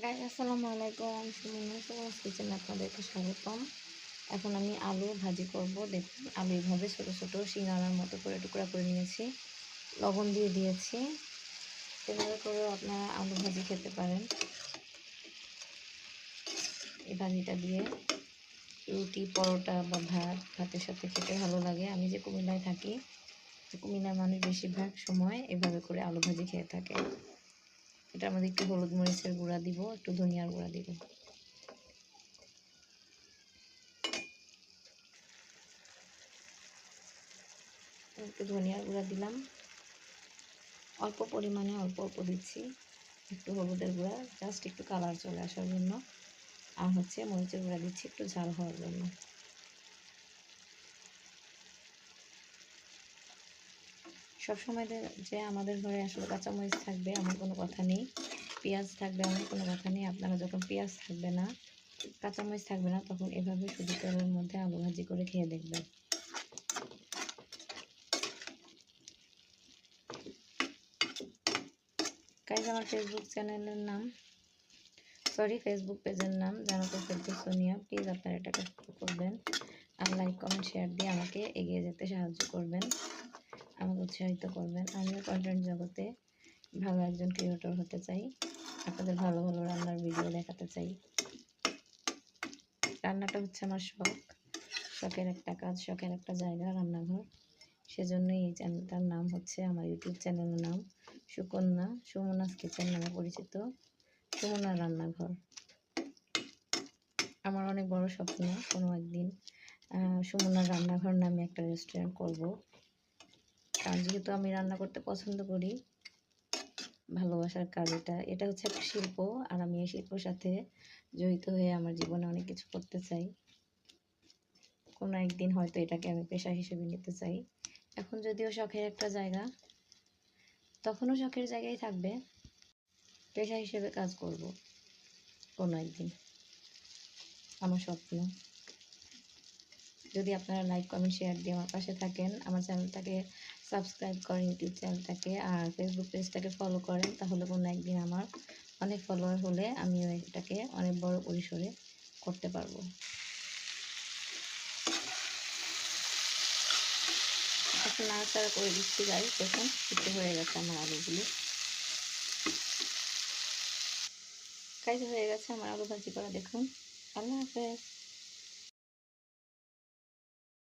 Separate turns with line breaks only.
Guys আসসালামু আলাইকুম, সুমনা সুমনাস কিচেনে আপনাদেরকে স্বাগতম। এখন আমি আলু ভাজি করব। দেখুন, আলু এইভাবে ছোট ছোট সিঙ্গারার মতো করে টুকরা করে নিয়েছি, লবণ দিয়ে দিয়েছি। এভাবে করেও আপনারা আলু ভাজি খেতে পারেন। এই ভাজিটা দিয়ে রুটি, পরোটা বা ভাতের সাথে খেতে ভালো লাগে। আমি যে কুমিল্লায় থাকি, কুমিল্লার মানুষ বেশিরভাগ সময় এভাবে করে আলু ভাজি খেয়ে থাকে। এটার মধ্যে একটু হলুদ মরিচের গুঁড়া দিব, একটু ধনিয়ার গুঁড়া দিব। একটু ধনিয়ার গুঁড়া দিলাম, অল্প পরিমাণে অল্প অল্প দিচ্ছি। একটু হলুদের গুঁড়া জাস্ট একটু কালার চলে আসার জন্য, আর হচ্ছে মরিচের গুঁড়া দিচ্ছি একটু ঝাল হওয়ার জন্য। সবসময় যে আমাদের ঘরে আসলে কাঁচামরিচ থাকবে এমন কোনো কথা নেই, পেঁয়াজ থাকবে এমন কোনো কথা নেই। আপনারা যখন পেঁয়াজ থাকবে না, কাঁচামরিচ থাকবে না, তখন এভাবে শুধু তেলের মধ্যে আলু ভাজি করে খেয়ে দেখবেন। গাইস, আমার ফেসবুক পেজের নাম জানাতো ফেরদৌস সোনিয়া। প্লিজ আপনারা এটাকে ফলো করবেন আর লাইক কমেন্ট শেয়ার দিয়ে আমাকে এগিয়ে যেতে সাহায্য করবেন, আমাকে উৎসাহিত করবেন। আমিও কন্টেন্ট জগতে ভালো একজন ক্রিয়েটর হতে চাই, আপনাদের ভালো ভালো রান্নার ভিডিও দেখাতে চাই। রান্নাটা হচ্ছে আমার শখের একটা কাজ, শখের একটা জায়গা রান্নাঘর। সেজন্যই এই চ্যানেলটার নাম হচ্ছে, আমার ইউটিউব চ্যানেলের নাম সুমনাস কিচেন নামে পরিচিত, সুমনার রান্নাঘর। আমার অনেক বড় স্বপ্ন কোনো একদিন সুমনার রান্নাঘর নামে একটা রেস্টুরেন্ট করব। কারণ যেহেতু আমি রান্না করতে পছন্দ করি, ভালোবাসার কাজ এটা হচ্ছে একটা শিল্প, আর আমি এই শিল্পের সাথে জড়িত হয়ে আমার জীবনে অনেক কিছু করতে চাই। কোনো একদিন হয়তো এটাকে আমি পেশা হিসেবে নিতে চাই। এখন যদিও শখের একটা জায়গা, তখনও শখের জায়গায় থাকবে, পেশা হিসেবে কাজ করব কোনো একদিন, আমার স্বপ্ন। যদি আপনারা লাইক কমেন্ট শেয়ার দিয়ে আমার পাশে থাকেন, আমার চ্যানেলটাকে সাবস্ক্রাইব করেন, ইউটিউব চ্যানেলটাকে, আর ফেসবুক পেজটাকে ফলো করেন, তাহলে কোনো একদিন আমার অনেক ফলোয়ার হলে আমিও এটাকে অনেক বড় পরিসরে করতে পারবো। এখন নাড়াচাড়া করে দিচ্ছি গাইস, দেখুন সিদ্ধ হয়ে গেছে আমার আলুগুলো। গাইস হয়ে গেছে আমার আলু ভাজি করা, দেখুন। আল্লাহ হাফেজ।